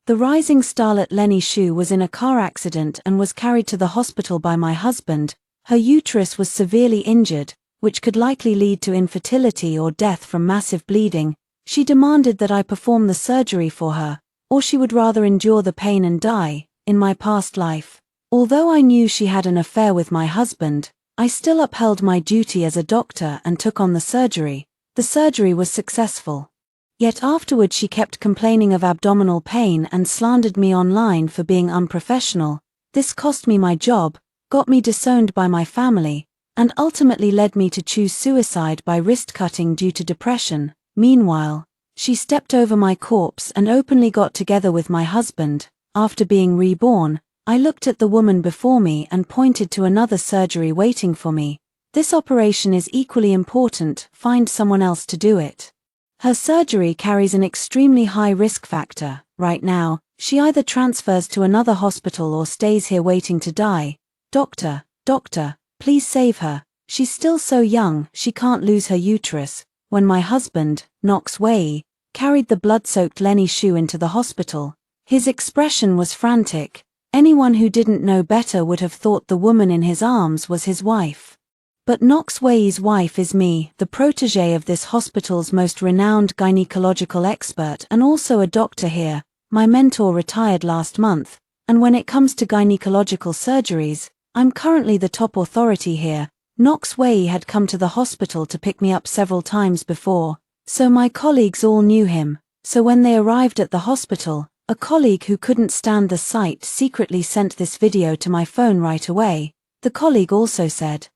The rising starlet Lenny Xu was in a car accident and was carried to the hospital by my husband. Her uterus was severely injured, which could likely lead to infertility or death from massive bleeding. She demanded that I perform the surgery for her, or she would rather endure the pain and die. In my past life, although I knew she had an affair with my husband, I still upheld my duty as a doctor and took on the surgery. The surgery was successful. Yet afterward she kept complaining of abdominal pain and slandered me online for being unprofessional. This cost me my job, got me disowned by my family, and ultimately led me to choose suicide by wrist cutting due to depression. Meanwhile, she stepped over my corpse and openly got together with my husband. After being reborn, I looked at the woman before me and pointed to another surgery waiting for me. This operation is equally important, find someone else to do it. Her surgery carries an extremely high risk factor. Right now, she either transfers to another hospital or stays here waiting to die. Doctor, please save her. She's still so young, she can't lose her uterus. When my husband, Knox Wei, carried the blood-soaked Lenny Xu into the hospital, his expression was frantic. Anyone who didn't know better would have thought the woman in his arms was his wife. But Knox Wei's wife is me, the protégé of this hospital's most renowned gynecological expert and also a doctor here. My mentor retired last month, and when it comes to gynecological surgeries, I'm currently the top authority here. Knox Wei had come to the hospital to pick me up several times before, so my colleagues all knew him. So when they arrived at the hospital, a colleague who couldn't stand the sight secretly sent this video to my phone right away. The colleague also said,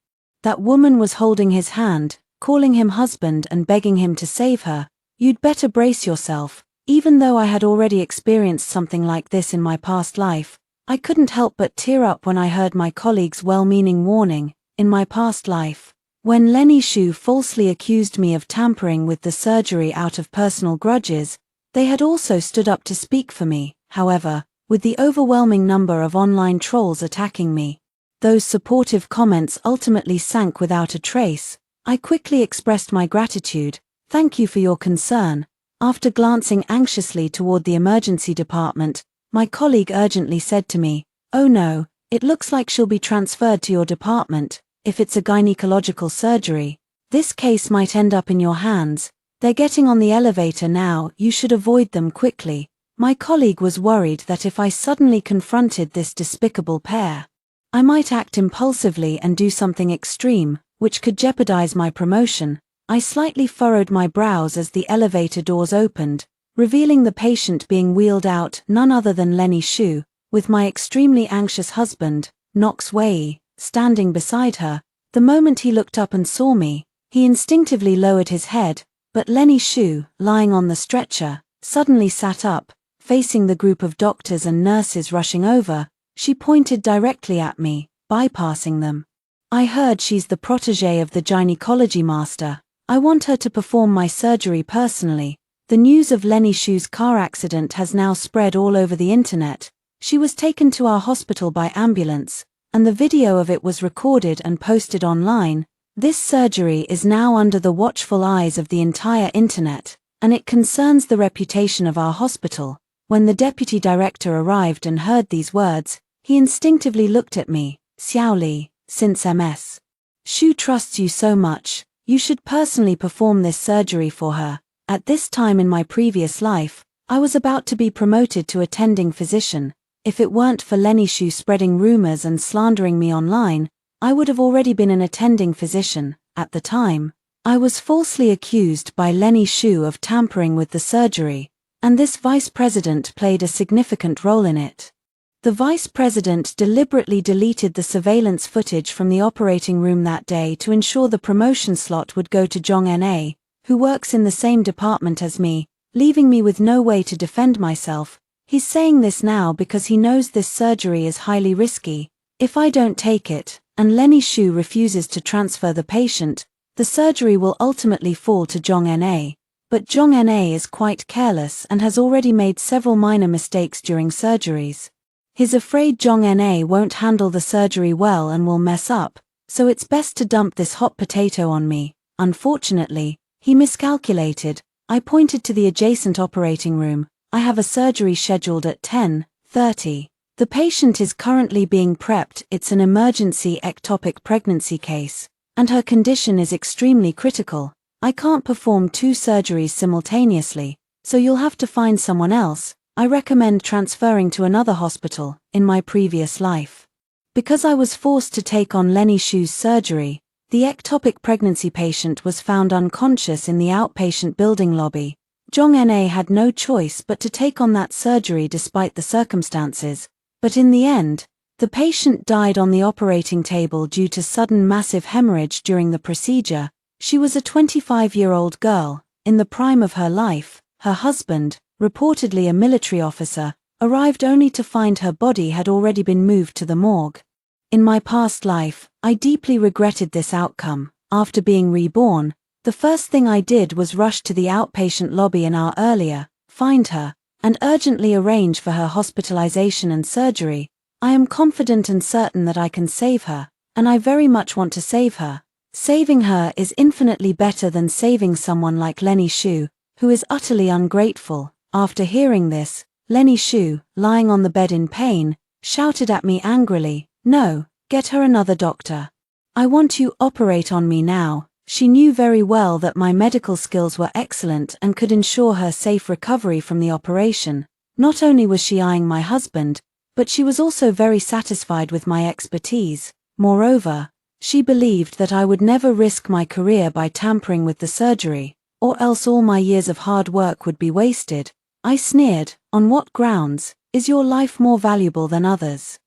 "That woman was holding his hand, calling him husband and begging him to save her. You'd better brace yourself." Even though I had already experienced something like this in my past life, I couldn't help but tear up when I heard my colleague's well-meaning warning. In my past life, when Lenny Xu falsely accused me of tampering with the surgery out of personal grudges, they had also stood up to speak for me. However, with the overwhelming number of online trolls attacking me, those supportive comments ultimately sank without a trace. I quickly expressed my gratitude. "Thank you for your concern." After glancing anxiously toward the emergency department, my colleague urgently said to me, "Oh no, it looks like she'll be transferred to your department. If it's a gynecological surgery, this case might end up in your hands. They're getting on the elevator now, you should avoid them quickly." My colleague was worried that if I suddenly confronted this despicable pair, I might act impulsively and do something extreme, which could jeopardize my promotion. I slightly furrowed my brows as the elevator doors opened, revealing the patient being wheeled out, none other than Lenny Xu, with my extremely anxious husband, Knox Wei, standing beside her. The moment he looked up and saw me, he instinctively lowered his head, but Lenny Xu, lying on the stretcher, suddenly sat up, facing the group of doctors and nurses rushing over. She pointed directly at me, bypassing them. "I heard she's the protégé of the gynecology master. I want her to perform my surgery personally." The news of Lenny Xu's car accident has now spread all over the internet. She was taken to our hospital by ambulance, and the video of it was recorded and posted online. This surgery is now under the watchful eyes of the entire internet, and it concerns the reputation of our hospital. When the deputy director arrived and heard these words, he instinctively looked at me. "Xiao Li, since Ms. Xu trusts you so much, you should personally perform this surgery for her." At this time in my previous life, I was about to be promoted to attending physician. If it weren't for Lenny Xu spreading rumors and slandering me online, I would have already been an attending physician. At the time, I was falsely accused by Lenny Xu of tampering with the surgery, and this vice president played a significant role in it. The vice president deliberately deleted the surveillance footage from the operating room that day to ensure the promotion slot would go to Zhong Na, who works in the same department as me, leaving me with no way to defend myself. He's saying this now because he knows this surgery is highly risky. If I don't take it, and Lenny Xu refuses to transfer the patient, the surgery will ultimately fall to Zhong Na. But Zhong Na is quite careless and has already made several minor mistakes during surgeries. He's afraid Zhong Na won't handle the surgery well and will mess up, so it's best to dump this hot potato on me. Unfortunately, he miscalculated. I pointed to the adjacent operating room. I have a surgery scheduled at 10:30. The patient is currently being prepped. It's an emergency ectopic pregnancy case, and her condition is extremely critical. I can't perform 2 surgeries simultaneously, so you'll have to find someone else. I recommend transferring to another hospital. In my previous life, because I was forced to take on Lenny Shu's surgery, the ectopic pregnancy patient was found unconscious in the outpatient building lobby. Jong Na had no choice but to take on that surgery despite the circumstances, but in the end, the patient died on the operating table due to sudden massive hemorrhage during the procedure. She was a 25-year-old girl, in the prime of her life. Her husband, reportedly a military officer, arrived only to find her body had already been moved to the morgue. In my past life, I deeply regretted this outcome. After being reborn, the first thing I did was rush to the outpatient lobby an hour earlier, find her, and urgently arrange for her hospitalization and surgery. I am confident and certain that I can save her, and I very much want to save her. Saving her is infinitely better than saving someone like Lenny Shu, who is utterly ungrateful. After hearing this, Lenny Shu, lying on the bed in pain, shouted at me angrily, "No, get her another doctor. I want you operate on me now." She knew very well that my medical skills were excellent and could ensure her safe recovery from the operation. Not only was she eyeing my husband, but she was also very satisfied with my expertise. Moreover, she believed that I would never risk my career by tampering with the surgery, or else all my years of hard work would be wasted. I sneered, "On what grounds? Is your life more valuable than others?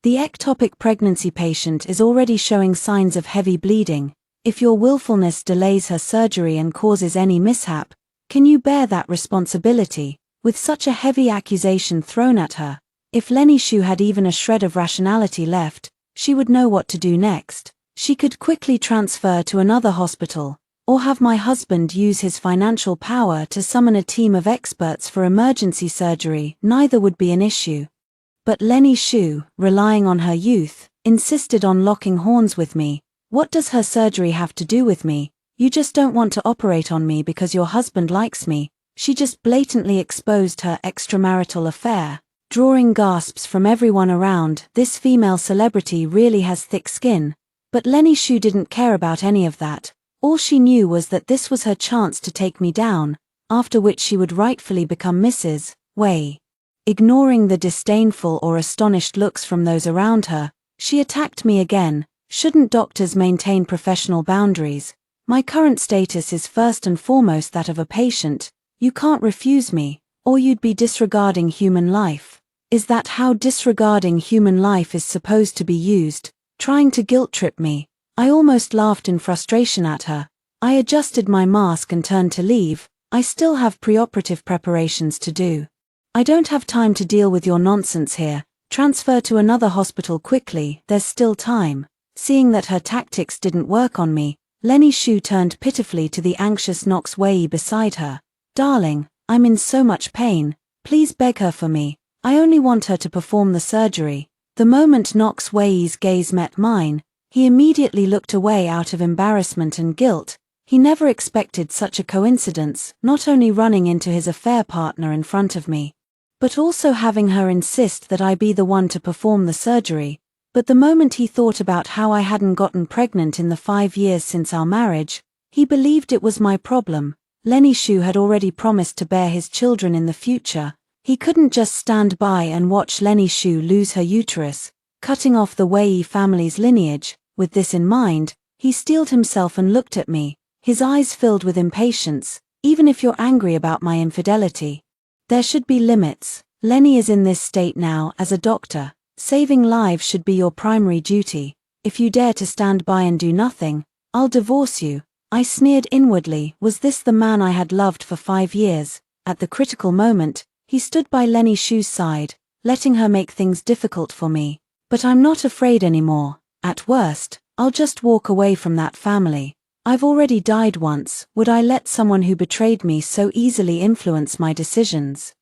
The ectopic pregnancy patient is already showing signs of heavy bleeding. If your willfulness delays her surgery and causes any mishap, can you bear that responsibility?" With such a heavy accusation thrown at her, if Lenny Shu had even a shred of rationality left, she would know what to do next. She could quickly transfer to another hospital, or have my husband use his financial power to summon a team of experts for emergency surgery. Neither would be an issue. But Lenny Shu, relying on her youth, insisted on locking horns with me. "What does her surgery have to do with me? You just don't want to operate on me because your husband likes me." She just blatantly exposed her extramarital affair, drawing gasps from everyone around. This female celebrity really has thick skin. But Lenny Shu didn't care about any of that. All she knew was that this was her chance to take me down, after which she would rightfully become Mrs. Wei. Ignoring the disdainful or astonished looks from those around her, she attacked me again. "Shouldn't doctors maintain professional boundaries? My current status is first and foremost that of a patient. You can't refuse me, or you'd be disregarding human life." Is that how disregarding human life is supposed to be used? Trying to guilt-trip me. I almost laughed in frustration at her. I adjusted my mask and turned to leave. "I still have preoperative preparations to do. I don't have time to deal with your nonsense here. Transfer to another hospital quickly, there's still time." Seeing that her tactics didn't work on me, Lenny Shu turned pitifully to the anxious Nox Wei beside her. "Darling, I'm in so much pain. Please beg her for me. I only want her to perform the surgery." The moment Nox Wei's gaze met mine, he immediately looked away out of embarrassment and guilt. He never expected such a coincidence, not only running into his affair partner in front of me, but also having her insist that I be the one to perform the surgery. But the moment he thought about how I hadn't gotten pregnant in the 5 years since our marriage, he believed it was my problem. Lenny Shu had already promised to bear his children in the future. He couldn't just stand by and watch Lenny Shu lose her uterus, cutting off the Wei family's lineage. With this in mind, he steeled himself and looked at me, his eyes filled with impatience. "Even if you're angry about my infidelity, there should be limits. Lenny is in this state now as a doctor. Saving lives should be your primary duty. If you dare to stand by and do nothing, I'll divorce you." I sneered inwardly. Was this the man I had loved for 5 years? At the critical moment, he stood by Lenny Shu's side, letting her make things difficult for me. But I'm not afraid anymore. At worst, I'll just walk away from that family. I've already died once. Would I let someone who betrayed me so easily influence my decisions?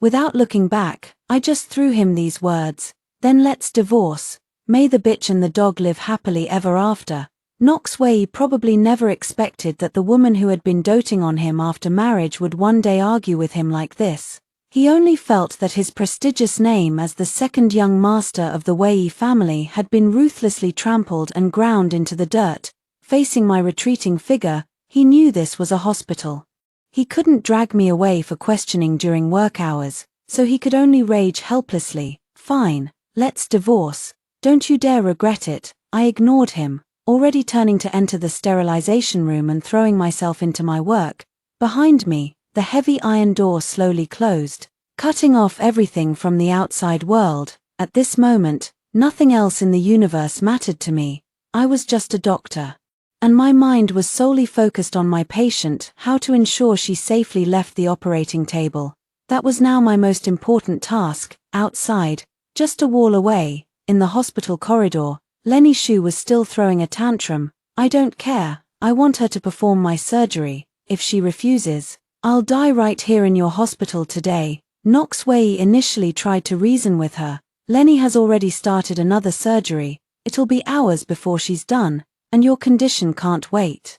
Without looking back, I just threw him these words. "Then let's divorce. May the bitch and the dog live happily ever after." Nox Wei probably never expected that the woman who had been doting on him after marriage would one day argue with him like this. He only felt that his prestigious name as the second young master of the Wei family had been ruthlessly trampled and ground into the dirt. Facing my retreating figure, he knew this was a hospital. He couldn't drag me away for questioning during work hours, so he could only rage helplessly. Fine, let's divorce. Don't you dare regret it. I ignored him, already turning to enter the sterilization room and throwing myself into my work. Behind me, the heavy iron door slowly closed, cutting off everything from the outside world. At this moment, nothing else in the universe mattered to me. I was just a doctor. And my mind was solely focused on my patient, how to ensure she safely left the operating table. That was now my most important task. Outside, just a wall away, in the hospital corridor, Lenny Xu was still throwing a tantrum. I don't care, I want her to perform my surgery. If she refuses, I'll die right here in your hospital today. Knox Wei initially tried to reason with her. Lenny has already started another surgery. It'll be hours before she's done, and your condition can't wait.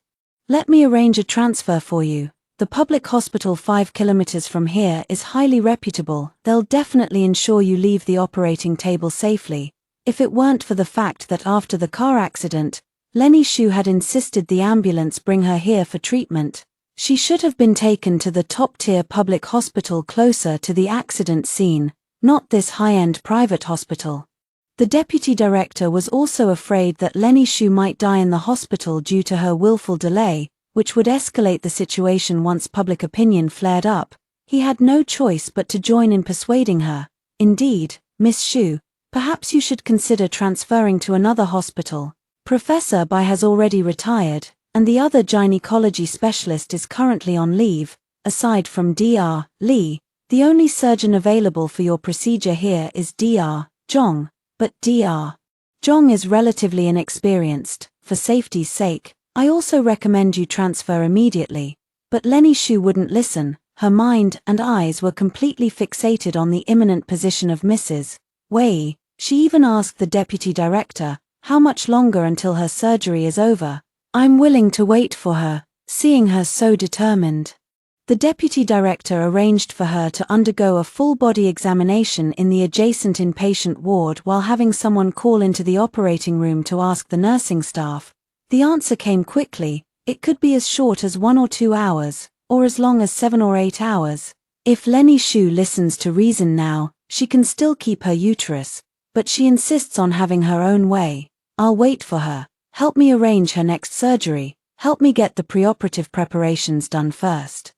Let me arrange a transfer for you. The public hospital 5 kilometers from here is highly reputable. They'll definitely ensure you leave the operating table safely. If it weren't for the fact that after the car accident, Lenny Xu had insisted the ambulance bring her here for treatment, she should have been taken to the top-tier public hospital closer to the accident scene, not this high-end private hospital. The deputy director was also afraid that Lenny Xu might die in the hospital due to her willful delay, which would escalate the situation once public opinion flared up. He had no choice but to join in persuading her. Indeed, Miss Xu, perhaps you should consider transferring to another hospital. Professor Bai has already retired, and the other gynecology specialist is currently on leave. Aside from Dr. Li, the only surgeon available for your procedure here is Dr. Zhong, but Dr. Zhong is relatively inexperienced. For safety's sake, I also recommend you transfer immediately. But Lenny Xu wouldn't listen. Her mind and eyes were completely fixated on the imminent position of Mrs. Wei. She even asked the deputy director, how much longer until her surgery is over? I'm willing to wait for her, seeing her so determined. The deputy director arranged for her to undergo a full-body examination in the adjacent inpatient ward while having someone call into the operating room to ask the nursing staff. The answer came quickly. It could be as short as 1 or 2 hours, or as long as 7 or 8 hours. If Lenny Xu listens to reason now, she can still keep her uterus, but she insists on having her own way. I'll wait for her. Help me arrange her next surgery. Help me get the preoperative preparations done first.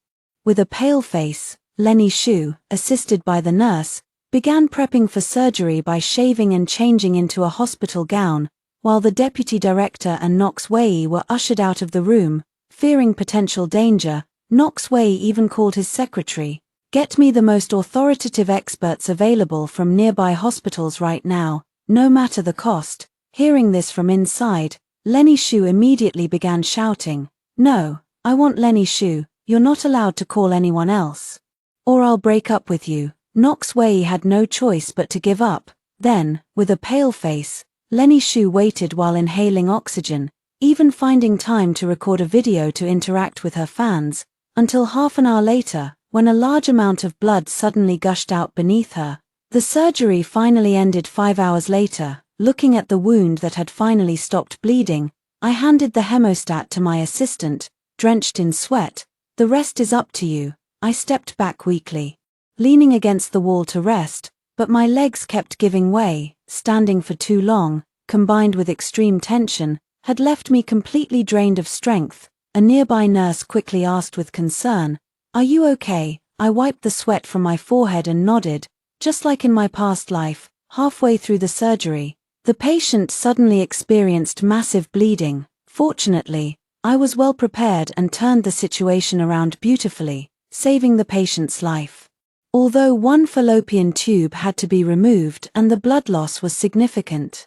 With a pale face, Lenny Xu, assisted by the nurse, began prepping for surgery by shaving and changing into a hospital gown, while the deputy director and Knox Wei were ushered out of the room. Fearing potential danger, Knox Wei even called his secretary. Get me the most authoritative experts available from nearby hospitals right now, no matter the cost. Hearing this from inside, Lenny Xu immediately began shouting, No, I want Lenny Xu, you're not allowed to call anyone else. Or I'll break up with you. Knox Wei had no choice but to give up. Then, with a pale face, Lenny Xu waited while inhaling oxygen, even finding time to record a video to interact with her fans, until half an hour later, when a large amount of blood suddenly gushed out beneath her. The surgery finally ended 5 hours later. Looking at the wound that had finally stopped bleeding, I handed the hemostat to my assistant, drenched in sweat. The rest is up to you. I stepped back weakly, leaning against the wall to rest, but my legs kept giving way. Standing for too long, combined with extreme tension, had left me completely drained of strength. A nearby nurse quickly asked with concern, Are you okay? I wiped the sweat from my forehead and nodded. Just like in my past life, halfway through the surgery, the patient suddenly experienced massive bleeding. Fortunately, I was well prepared and turned the situation around beautifully, saving the patient's life. Although one fallopian tube had to be removed and the blood loss was significant.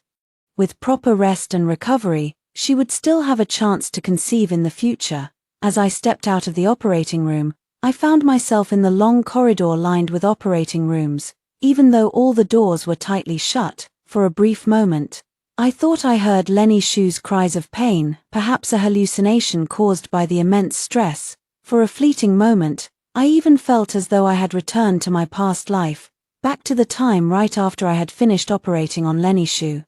With proper rest and recovery, she would still have a chance to conceive in the future. As I stepped out of the operating room, I found myself in the long corridor lined with operating rooms. Even though all the doors were tightly shut, for a brief moment, I thought I heard Lenny Xu's cries of pain, perhaps a hallucination caused by the immense stress. For a fleeting moment, I even felt as though I had returned to my past life, back to the time right after I had finished operating on Lenny Shu.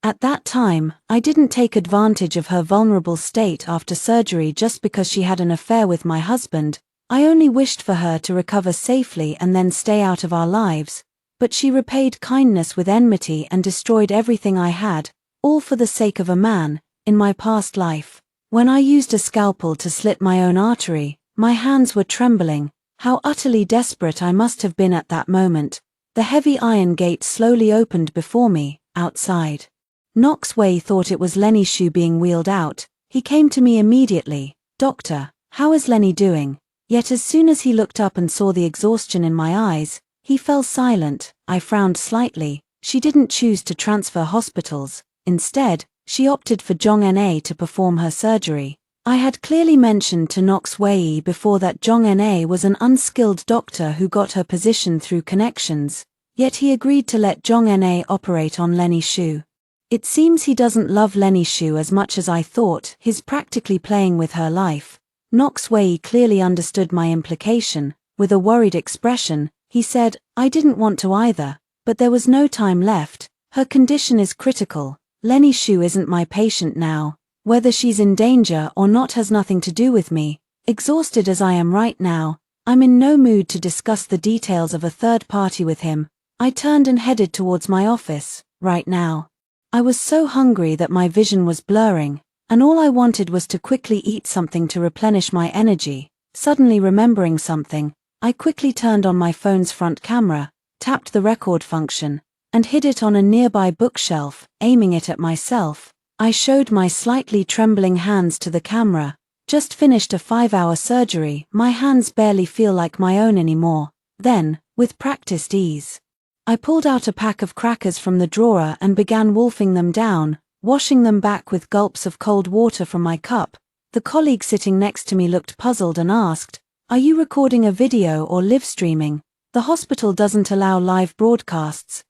At that time, I didn't take advantage of her vulnerable state after surgery just because she had an affair with my husband. I only wished for her to recover safely and then stay out of our lives. But she repaid kindness with enmity and destroyed everything I had, all for the sake of a man, in my past life. When I used a scalpel to slit my own artery, my hands were trembling. How utterly desperate I must have been at that moment. The heavy iron gate slowly opened before me, outside. Knox Wei thought it was Lenny Shu being wheeled out. He came to me immediately. "Doctor, how is Lenny doing?" Yet as soon as he looked up and saw the exhaustion in my eyes, he fell silent. I frowned slightly. She didn't choose to transfer hospitals. Instead, she opted for Zhong-Na to perform her surgery. I had clearly mentioned to Knox Wei before that Zhong-Na was an unskilled doctor who got her position through connections, yet he agreed to let Zhong-Na operate on Lenny Shu. It seems he doesn't love Lenny Shu as much as I thought. He's practically playing with her life. Knox Wei clearly understood my implication. With a worried expression, he said, "I didn't want to either, but there was no time left. Her condition is critical. Lenny Shu isn't my patient now. Whether she's in danger or not has nothing to do with me. Exhausted as I am right now, I'm in no mood to discuss the details of a third party with him." I turned and headed towards my office. Right now, I was so hungry that my vision was blurring, and all I wanted was to quickly eat something to replenish my energy. Suddenly remembering something, I quickly turned on my phone's front camera, tapped the record function, and hid it on a nearby bookshelf. Aiming it at myself, I showed my slightly trembling hands to the camera. "Just finished a 5-hour surgery. My hands barely feel like my own anymore." Then, with practiced ease, I pulled out a pack of crackers from the drawer and began wolfing them down, washing them back with gulps of cold water from my cup. The colleague sitting next to me looked puzzled and asked, "Are you recording a video or live streaming? The hospital doesn't allow live broadcasts."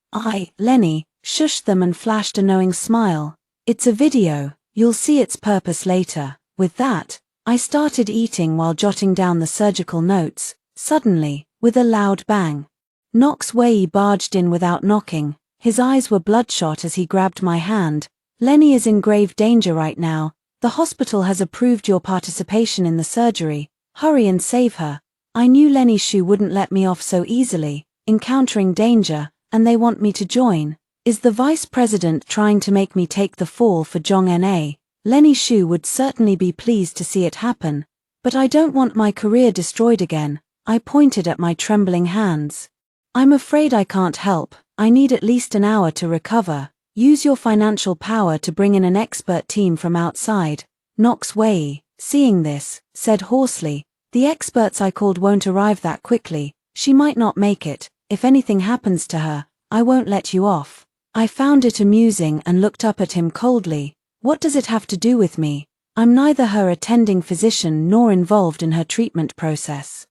Lenny, shushed them and flashed a knowing smile. "It's a video. You'll see its purpose later." With that, I started eating while jotting down the surgical notes. Suddenly, with a loud bang, Knox Wei barged in without knocking. His eyes were bloodshot as he grabbed my hand. "Lenny is in grave danger right now. The hospital has approved your participation in the surgery. Hurry and save her." I knew Lenny Shu wouldn't let me off so easily. Encountering danger, and they want me to join. Is the vice president trying to make me take the fall for Zhong-Na? Lenny Shu would certainly be pleased to see it happen. But I don't want my career destroyed again. I pointed at my trembling hands. "I'm afraid I can't help. I need at least an hour to recover. Use your financial power to bring in an expert team from outside." Knox Wei, seeing this, said hoarsely, "The experts I called won't arrive that quickly. She might not make it. If anything happens to her, I won't let you off." I found it amusing and looked up at him coldly. "What does it have to do with me? I'm neither her attending physician nor involved in her treatment process.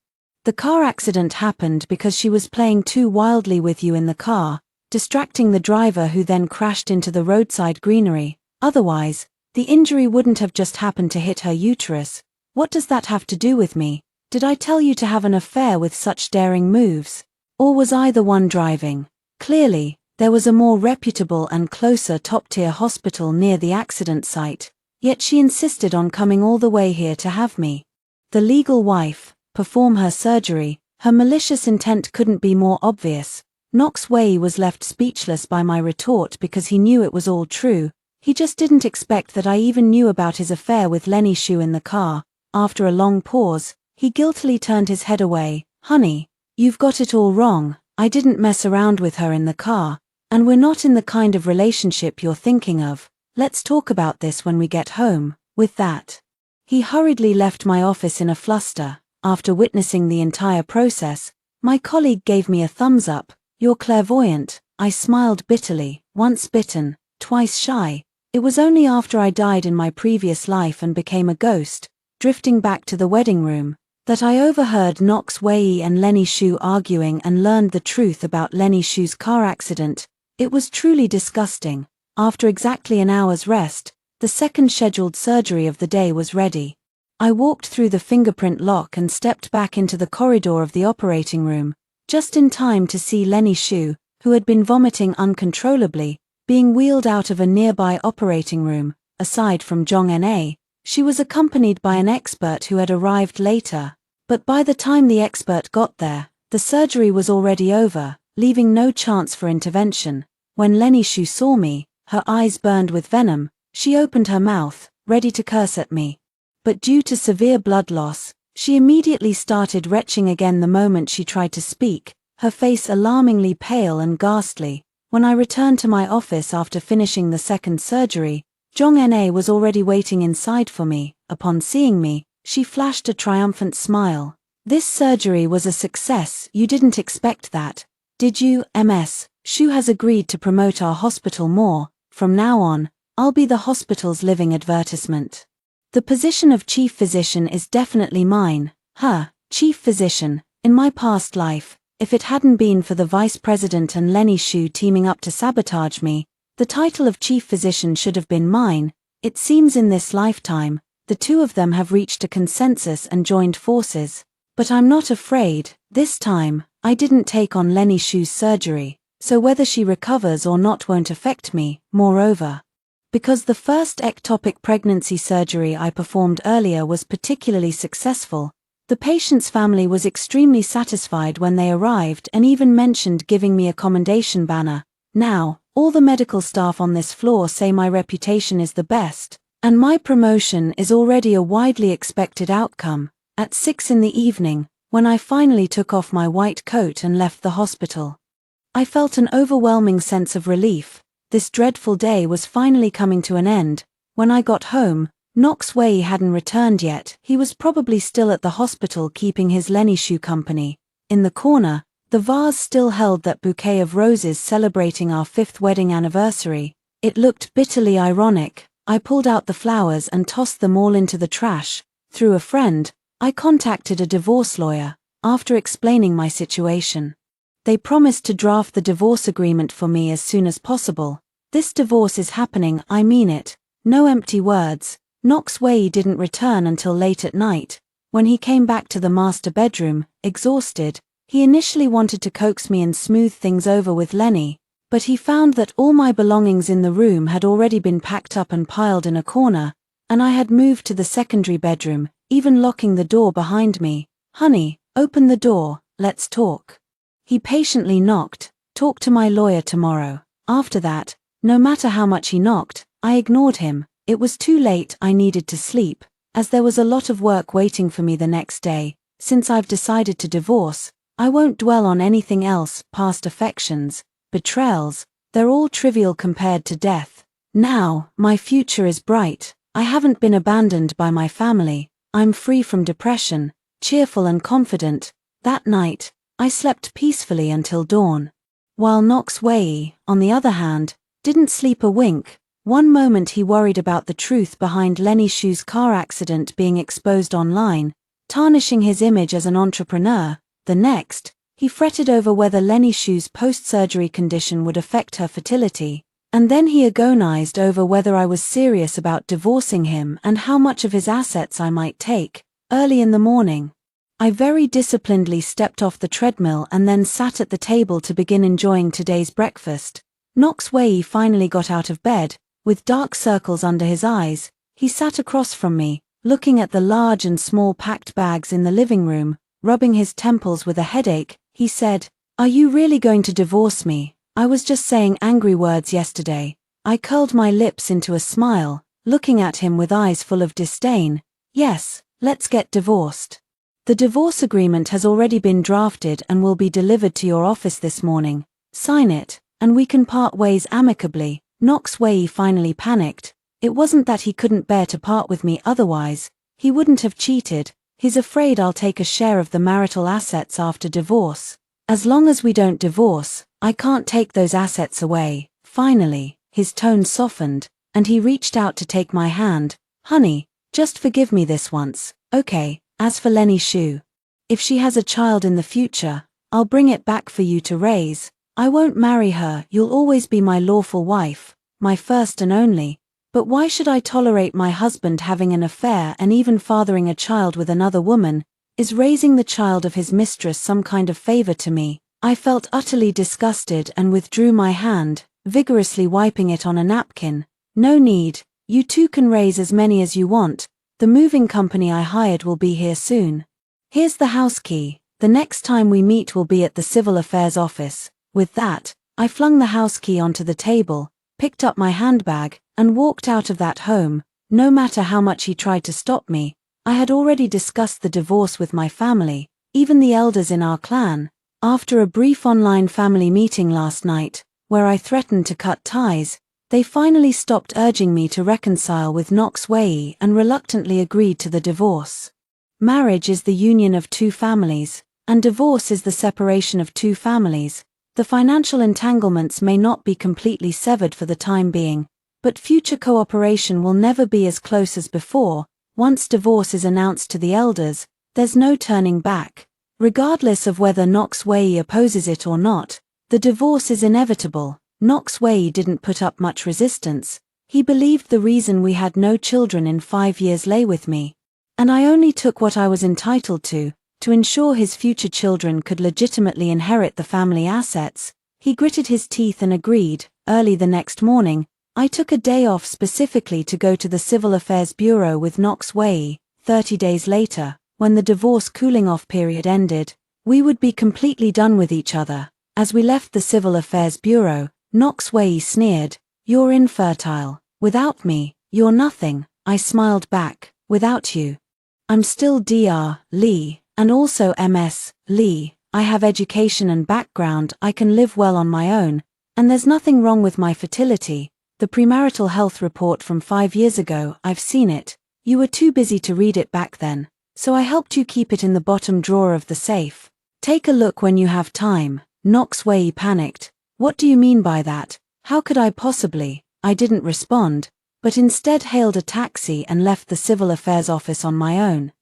The car accident happened because she was playing too wildly with you in the car, distracting the driver who then crashed into the roadside greenery. Otherwise, the injury wouldn't have just happened to hit her uterus. What does that have to do with me? Did I tell you to have an affair with such daring moves? Or was I the one driving?" Clearly, there was a more reputable and closer top-tier hospital near the accident site, yet she insisted on coming all the way here to have me, the legal wife, perform her surgery. Her malicious intent couldn't be more obvious. Knox Wei was left speechless by my retort because he knew it was all true. He just didn't expect that I even knew about his affair with Lenny Shu in the car. After a long pause, he guiltily turned his head away. "Honey, you've got it all wrong. I didn't mess around with her in the car, and we're not in the kind of relationship you're thinking of. Let's talk about this when we get home." With that, he hurriedly left my office in a fluster. After witnessing the entire process, my colleague gave me a thumbs up. "You're clairvoyant." I smiled bitterly. Once bitten, twice shy. It was only after I died in my previous life and became a ghost, drifting back to the wedding room, that I overheard Knox Wei and Lenny Shu arguing and learned the truth about Lenny Shu's car accident. It was truly disgusting. After exactly an hour's rest, the second scheduled surgery of the day was ready. I walked through the fingerprint lock and stepped back into the corridor of the operating room, just in time to see Lenny Xu, who had been vomiting uncontrollably, being wheeled out of a nearby operating room. Aside from Zhong Na, she was accompanied by an expert who had arrived later, but by the time the expert got there, the surgery was already over, leaving no chance for intervention. When Lenny Xu saw me, her eyes burned with venom, she opened her mouth, ready to curse at me. But due to severe blood loss, she immediately started retching again the moment she tried to speak, her face alarmingly pale and ghastly. When I returned to my office after finishing the second surgery, Zhong Na was already waiting inside for me. Upon seeing me, she flashed a triumphant smile. "This surgery was a success. You didn't expect that, did you, Ms. Xu has agreed to promote our hospital more. From now on, I'll be the hospital's living advertisement. The position of chief physician is definitely mine." Chief physician, in my past life, if it hadn't been for the vice president and Lenny Xu teaming up to sabotage me, the title of chief physician should have been mine. It seems in this lifetime, the two of them have reached a consensus and joined forces. But I'm not afraid. This time, I didn't take on Lenny Xu's surgery, so whether she recovers or not won't affect me. Moreover, because the first ectopic pregnancy surgery I performed earlier was particularly successful, the patient's family was extremely satisfied when they arrived and even mentioned giving me a commendation banner. Now, all the medical staff on this floor say my reputation is the best, and my promotion is already a widely expected outcome. At 6 in the evening, when I finally took off my white coat and left the hospital, I felt an overwhelming sense of relief. This dreadful day was finally coming to an end. When I got home, Knox Wei hadn't returned yet. He was probably still at the hospital keeping his Lenny Xu company. In the corner, the vase still held that bouquet of roses celebrating our 5th wedding anniversary. It looked bitterly ironic. I pulled out the flowers and tossed them all into the trash. Through a friend, I contacted a divorce lawyer. After explaining my situation, they promised to draft the divorce agreement for me as soon as possible. This divorce is happening, I mean it. No empty words. Knox Wei didn't return until late at night. When he came back to the master bedroom, exhausted, he initially wanted to coax me and smooth things over with Lenny, but he found that all my belongings in the room had already been packed up and piled in a corner, and I had moved to the secondary bedroom, even locking the door behind me. "Honey, open the door, let's talk." He patiently knocked. "Talk to my lawyer tomorrow." After that, no matter how much he knocked, I ignored him. It was too late. I needed to sleep, as there was a lot of work waiting for me the next day. Since I've decided to divorce, I won't dwell on anything else. Past affections, betrayals, they're all trivial compared to death. Now, my future is bright. I haven't been abandoned by my family. I'm free from depression, cheerful and confident. That night, I slept peacefully until dawn. While Knox Wei, on the other hand, didn't sleep a wink. One moment he worried about the truth behind Lenny Xu's car accident being exposed online, tarnishing his image as an entrepreneur. The next, he fretted over whether Lenny Xu's post-surgery condition would affect her fertility. And then he agonized over whether I was serious about divorcing him and how much of his assets I might take. Early in the morning, I very disciplinedly stepped off the treadmill and then sat at the table to begin enjoying today's breakfast. Knox Wei finally got out of bed. With dark circles under his eyes, he sat across from me, looking at the large and small packed bags in the living room. Rubbing his temples with a headache, he said, "Are you really going to divorce me? I was just saying angry words yesterday." I curled my lips into a smile, looking at him with eyes full of disdain. "Yes, let's get divorced. The divorce agreement has already been drafted and will be delivered to your office this morning. Sign it, and we can part ways amicably." Knox Wei finally panicked. It wasn't that he couldn't bear to part with me otherwise. He wouldn't have cheated. He's afraid I'll take a share of the marital assets after divorce. As long as we don't divorce, I can't take those assets away. Finally, his tone softened, and he reached out to take my hand. "Honey, just forgive me this once, okay? As for Lenny Xu, if she has a child in the future, I'll bring it back for you to raise. I won't marry her. You'll always be my lawful wife, my first and only. But why should I tolerate my husband having an affair and even fathering a child with another woman? Is raising the child of his mistress some kind of favor to me? I felt utterly disgusted and withdrew my hand, vigorously wiping it on a napkin. No need, you two can raise as many as you want. The moving company I hired will be here soon. Here's the house key. The next time we meet will be at the Civil Affairs office. With that, I flung the house key onto the table, picked up my handbag, and walked out of that home. No matter how much he tried to stop me, I had already discussed the divorce with my family, even the elders in our clan. After a brief online family meeting last night, where I threatened to cut ties, they finally stopped urging me to reconcile with Knox Wei and reluctantly agreed to the divorce. Marriage is the union of two families, and divorce is the separation of two families. The financial entanglements may not be completely severed for the time being, but future cooperation will never be as close as before. Once divorce is announced to the elders, there's no turning back. Regardless of whether Knox Wei opposes it or not, the divorce is inevitable. Knox Wei didn't put up much resistance. He believed the reason we had no children in 5 years lay with me. And I only took what I was entitled to ensure his future children could legitimately inherit the family assets. He gritted his teeth and agreed. Early the next morning, I took a day off specifically to go to the Civil Affairs Bureau with Knox Wei. 30 days later, when the divorce cooling-off period ended, we would be completely done with each other. As we left the Civil Affairs Bureau, Knox Wei sneered, "You're infertile. Without me, you're nothing." I smiled back, "Without you, I'm still Dr. Lee, and also Ms. Lee. I have education and background, I can live well on my own, and there's nothing wrong with my fertility. The premarital health report from 5 years ago, I've seen it. You were too busy to read it back then, so I helped you keep it in the bottom drawer of the safe. Take a look when you have time." Knox Wei panicked. "What do you mean by that? How could I possibly?" I didn't respond, but instead hailed a taxi and left the Civil Affairs office on my own.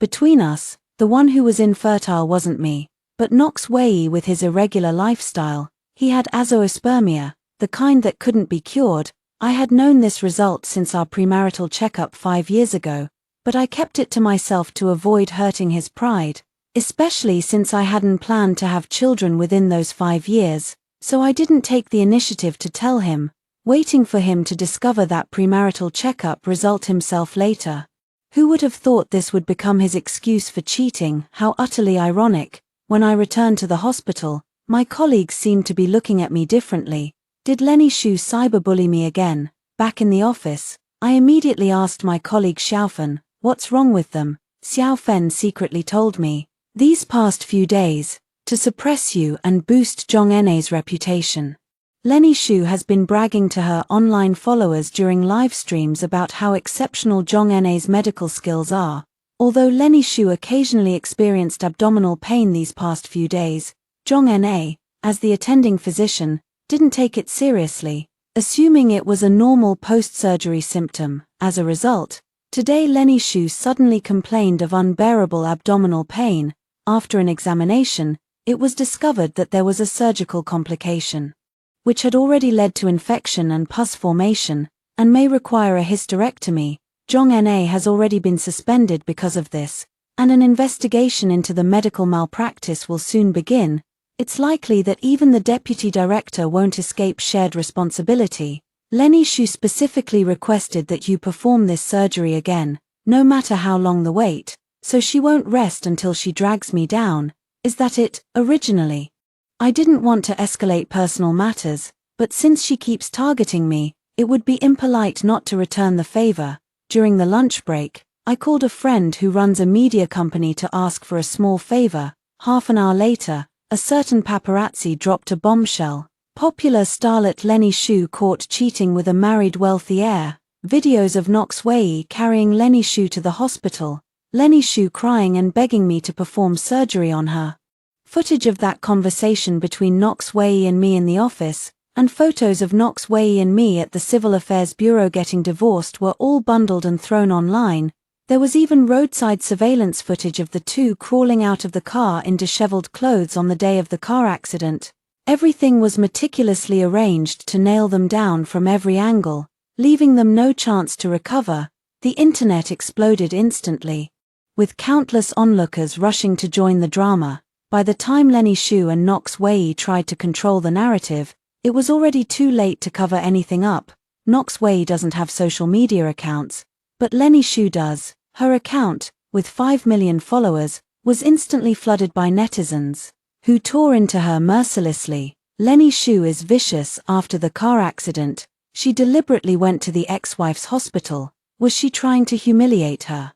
Between us, the one who was infertile wasn't me, but Knox Wei with his irregular lifestyle. He had azoospermia, the kind that couldn't be cured. I had known this result since our premarital checkup 5 years ago, but I kept it to myself to avoid hurting his pride, especially since I hadn't planned to have children within those 5 years, so I didn't take the initiative to tell him, waiting for him to discover that premarital checkup result himself later. Who would have thought this would become his excuse for cheating? How utterly ironic. When I returned to the hospital, my colleagues seemed to be looking at me differently. Did Lenny Xu cyberbully me again? Back in the office, I immediately asked my colleague Xiaofen, "What's wrong with them?" Xiaofen secretly told me, "These past few days, to suppress you and boost Zhong Enei's reputation." Lenny Xu has been bragging to her online followers during live streams about how exceptional Zhong Enei's medical skills are. Although Lenny Xu occasionally experienced abdominal pain these past few days, Zhong Enei, as the attending physician, didn't take it seriously, assuming it was a normal post-surgery symptom. As a result, today Lenny Xu suddenly complained of unbearable abdominal pain. After an examination, it was discovered that there was a surgical complication, which had already led to infection and pus formation, and may require a hysterectomy. Zhong Enei has already been suspended because of this, and an investigation into the medical malpractice will soon begin. It's likely that even the deputy director won't escape shared responsibility. Lenny Xu specifically requested that you perform this surgery again, no matter how long the wait, so she won't rest until she drags me down. Is that it? Originally, I didn't want to escalate personal matters, but since she keeps targeting me, it would be impolite not to return the favor. During the lunch break, I called a friend who runs a media company to ask for a small favor. Half an hour later, a certain paparazzi dropped a bombshell. Popular starlet Lenny Xu caught cheating with a married wealthy heir. Videos of Knox Wei carrying Lenny Xu to the hospital. Lenny Xu crying and begging me to perform surgery on her. Footage of that conversation between Knox Wei and me in the office, and photos of Knox Wei and me at the Civil Affairs Bureau getting divorced were all bundled and thrown online. There was even roadside surveillance footage of the two crawling out of the car in disheveled clothes on the day of the car accident. Everything was meticulously arranged to nail them down from every angle. leaving them no chance to recover. The internet exploded instantly, with countless onlookers rushing to join the drama. By the time Lenny Xu and Knox Wei tried to control the narrative, it was already too late to cover anything up. Knox Wei doesn't have social media accounts, but Lenny Xu does. Her account, with 5 million followers, was instantly flooded by netizens, who tore into her mercilessly. Lenny Xu is vicious. After the car accident, she deliberately went to the ex-wife's hospital. Was she trying to humiliate her?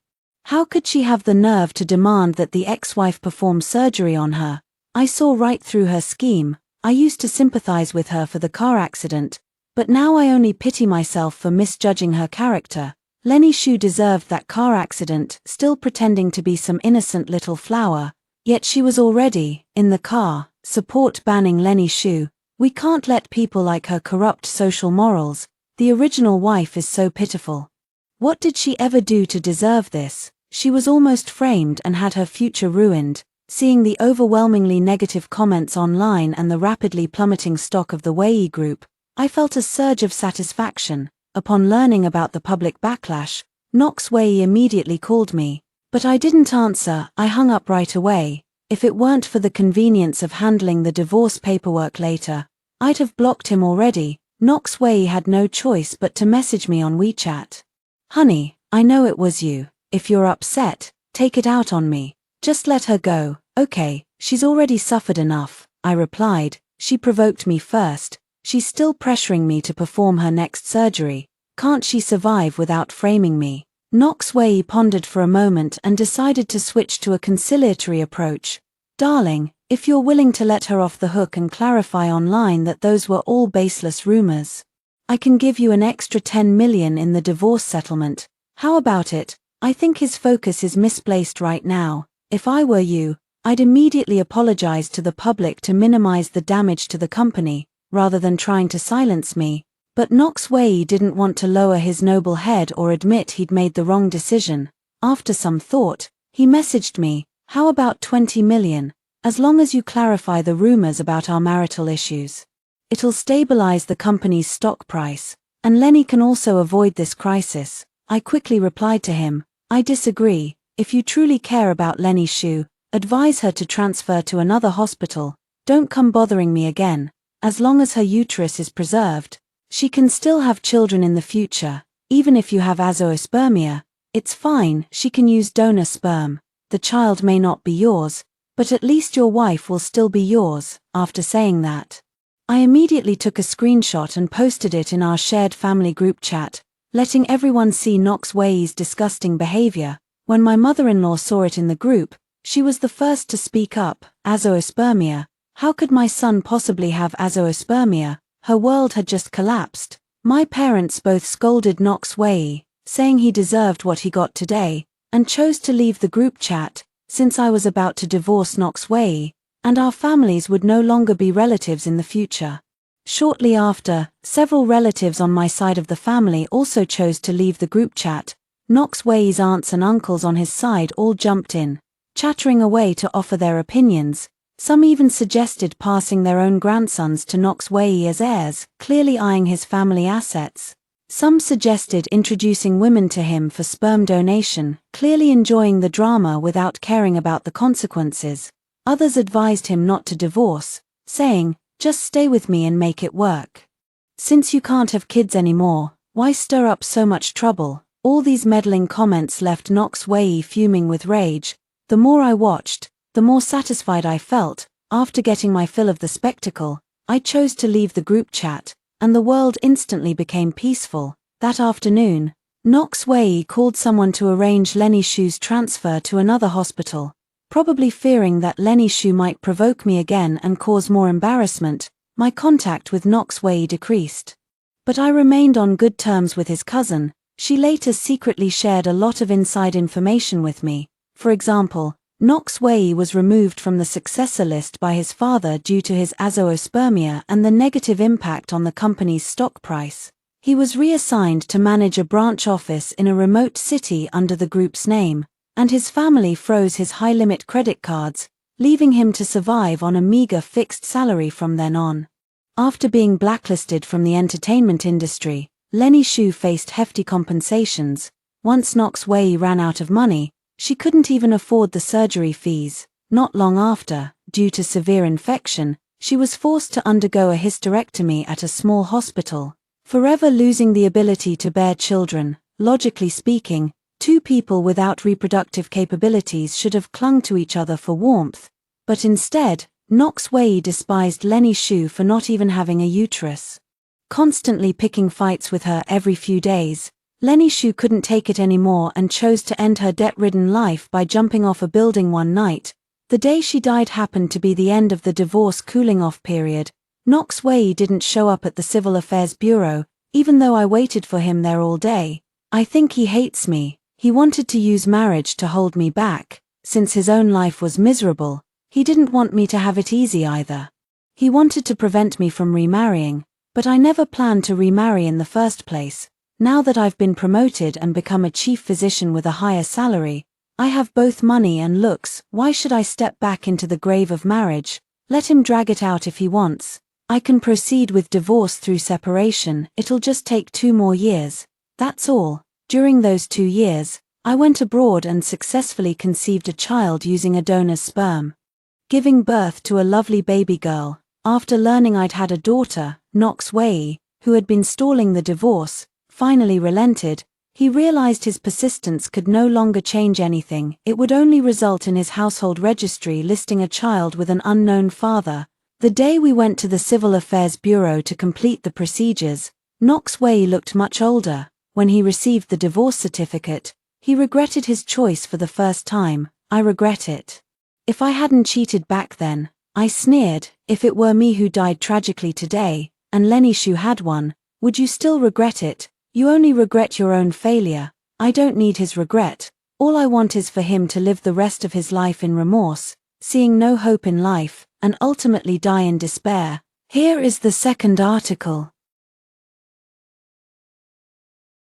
How could she have the nerve to demand that the ex-wife perform surgery on her? I saw right through her scheme. I used to sympathize with her for the car accident, but now I only pity myself for misjudging her character. Lenny Xu deserved that car accident, still pretending to be some innocent little flower, yet she was already in the car. Support banning Lenny Xu. We can't let people like her corrupt social morals. The original wife is so pitiful. What did she ever do to deserve this? She was almost framed and had her future ruined. Seeing the overwhelmingly negative comments online and the rapidly plummeting stock of the Wei Group, I felt a surge of satisfaction. Upon learning about the public backlash, Knox Wei immediately called me, but I didn't answer. I hung up right away. If it weren't for the convenience of handling the divorce paperwork later, I'd have blocked him already. Knox Wei had no choice but to message me on WeChat. "Honey, I know it was you. If you're upset, take it out on me. Just let her go." "Okay, she's already suffered enough," I replied. "She provoked me first. She's still pressuring me to perform her next surgery. Can't she survive without framing me?" Knox Wei pondered for a moment and decided to switch to a conciliatory approach. "Darling, if you're willing to let her off the hook and clarify online that those were all baseless rumors, I can give you an extra 10 million in the divorce settlement. How about it?" I think his focus is misplaced right now. If I were you, I'd immediately apologize to the public to minimize the damage to the company, rather than trying to silence me. But Knox Wei didn't want to lower his noble head or admit he'd made the wrong decision. After some thought, he messaged me, "How about 20 million, as long as you clarify the rumors about our marital issues? It'll stabilize the company's stock price, and Lenny can also avoid this crisis." I quickly replied to him, "I disagree. If you truly care about Lenny Xu, advise her to transfer to another hospital. Don't come bothering me again. As long as her uterus is preserved, she can still have children in the future. Even if you have azoospermia, it's fine. She can use donor sperm. The child may not be yours, but at least your wife will still be yours." After saying that, I immediately took a screenshot and posted it in our shared family group chat, letting everyone see Knox Wei's disgusting behavior. When my mother-in-law saw it in the group, she was the first to speak up. "Azoospermia? How could my son possibly have azoospermia?" Her world had just collapsed. My parents both scolded Knox Wei, saying he deserved what he got today, and chose to leave the group chat, since I was about to divorce Knox Wei, and our families would no longer be relatives in the future. Shortly after, several relatives on my side of the family also chose to leave the group chat. Knox Wei's aunts and uncles on his side all jumped in, chattering away to offer their opinions. Some even suggested passing their own grandsons to Knox Wei as heirs, clearly eyeing his family assets. Some suggested introducing women to him for sperm donation, clearly enjoying the drama without caring about the consequences. Others advised him not to divorce, saying, "Just stay with me and make it work. Since you can't have kids anymore, why stir up so much trouble?" All these meddling comments left Knox Wei fuming with rage. The more I watched, the more satisfied I felt. After getting my fill of the spectacle, I chose to leave the group chat, and the world instantly became peaceful. That afternoon, Knox Wei called someone to arrange Lenny Xu's transfer to another hospital. Probably fearing that Lenny Xu might provoke me again and cause more embarrassment, my contact with Knox Wei decreased. But I remained on good terms with his cousin. She later secretly shared a lot of inside information with me. For example, Knox Wei was removed from the successor list by his father due to his azoospermia and the negative impact on the company's stock price. He was reassigned to manage a branch office in a remote city under the group's name, and his family froze his high-limit credit cards, leaving him to survive on a meager fixed salary from then on. After being blacklisted from the entertainment industry, Lenny Xu faced hefty compensations. Once Knox Wei ran out of money, she couldn't even afford the surgery fees. Not long after, due to severe infection, she was forced to undergo a hysterectomy at a small hospital, forever losing the ability to bear children. Logically speaking, two people without reproductive capabilities should have clung to each other for warmth, but instead, Knox Wei despised Lenny Xu for not even having a uterus. Constantly picking fights with her every few days, Lenny Xu couldn't take it anymore and chose to end her debt-ridden life by jumping off a building one night. The day she died happened to be the end of the divorce cooling-off period. Knox Wei didn't show up at the Civil Affairs Bureau, even though I waited for him there all day. I think he hates me. He wanted to use marriage to hold me back. Since his own life was miserable, he didn't want me to have it easy either. He wanted to prevent me from remarrying, but I never planned to remarry in the first place. Now that I've been promoted and become a chief physician with a higher salary, I have both money and looks. Why should I step back into the grave of marriage? Let him drag it out if he wants. I can proceed with divorce through separation. It'll just take 2 more years. That's all. During those 2 years, I went abroad and successfully conceived a child using a donor's sperm, giving birth to a lovely baby girl. After learning I'd had a daughter, Knox Wei, who had been stalling the divorce, finally relented. He realized his persistence could no longer change anything. It would only result in his household registry listing a child with an unknown father. The day we went to the Civil Affairs Bureau to complete the procedures, Knox Wei looked much older. When he received the divorce certificate, he regretted his choice for the first time. I regret it. If I hadn't cheated back then, I sneered. If it were me who died tragically today, and Lenny Xu had one, would you still regret it? You only regret your own failure. I don't need his regret. All I want is for him to live the rest of his life in remorse, seeing no hope in life, and ultimately die in despair. Here is the second article.